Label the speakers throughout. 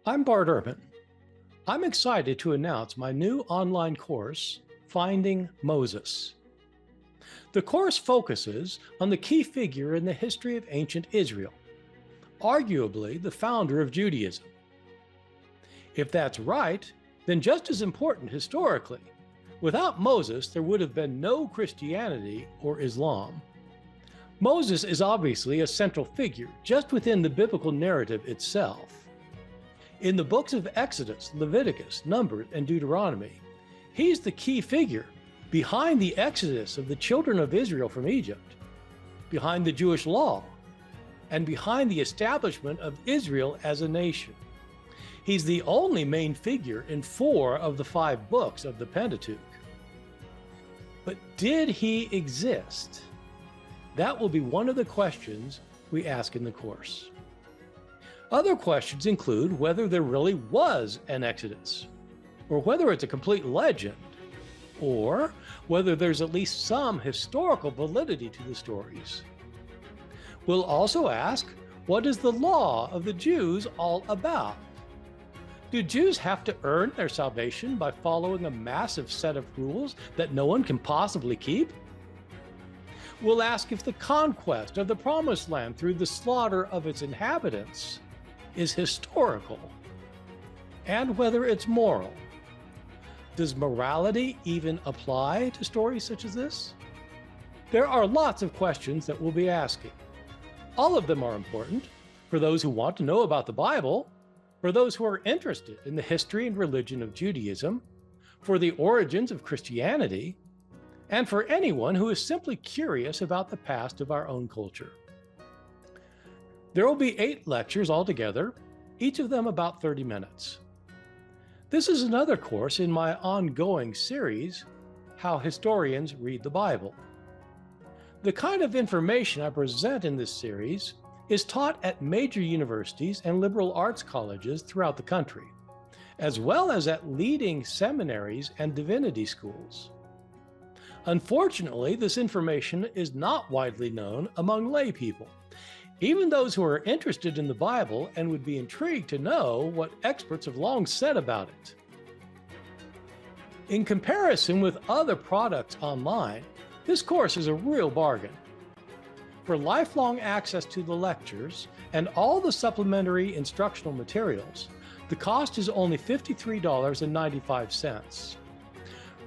Speaker 1: I'm Bart Ehrman. I'm excited to announce my new online course, Finding Moses. The course focuses on the key figure in the history of ancient Israel, arguably the founder of Judaism. If that's right, then just as important historically, without Moses, there would have been no Christianity or Islam. Moses is obviously a central figure just within the biblical narrative itself. In the books of Exodus, Leviticus, Numbers, and Deuteronomy, he's the key figure behind the exodus of the children of Israel from Egypt, behind the Jewish law, and behind the establishment of Israel as a nation. He's the only main figure in 4 of the 5 books of the Pentateuch. But did he exist? That will be one of the questions we ask in the course. Other questions include whether there really was an Exodus, or whether it's a complete legend, or whether there's at least some historical validity to the stories. We'll also ask, what is the law of the Jews all about? Do Jews have to earn their salvation by following a massive set of rules that no one can possibly keep? We'll ask if the conquest of the Promised Land through the slaughter of its inhabitants is historical, and whether it's moral. Does morality even apply to stories such as this? There are lots of questions that we'll be asking. All of them are important for those who want to know about the Bible, for those who are interested in the history and religion of Judaism, for the origins of Christianity, and for anyone who is simply curious about the past of our own culture. There will be 8 lectures altogether, each of them about 30 minutes. This is another course in my ongoing series, How Historians Read the Bible. The kind of information I present in this series is taught at major universities and liberal arts colleges throughout the country, as well as at leading seminaries and divinity schools. Unfortunately, this information is not widely known among lay people, even those who are interested in the Bible and would be intrigued to know what experts have long said about it. In comparison with other products online, this course is a real bargain. For lifelong access to the lectures and all the supplementary instructional materials, the cost is only $53.95.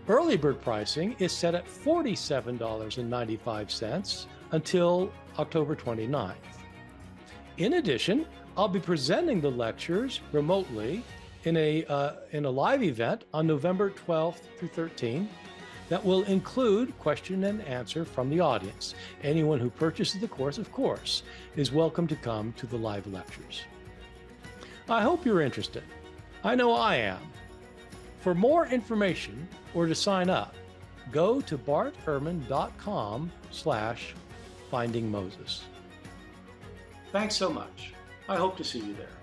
Speaker 1: Early bird pricing is set at $47.95 until October 29th. In addition, I'll be presenting the lectures remotely in a live event on November 12th through 13th that will include question and answer from the audience. Anyone who purchases the course, of course, is welcome to come to the live lectures. I hope you're interested. I know I am. For more information or to sign up, go to bartehrman.com/findingmoses. Thanks so much. I hope to see you there.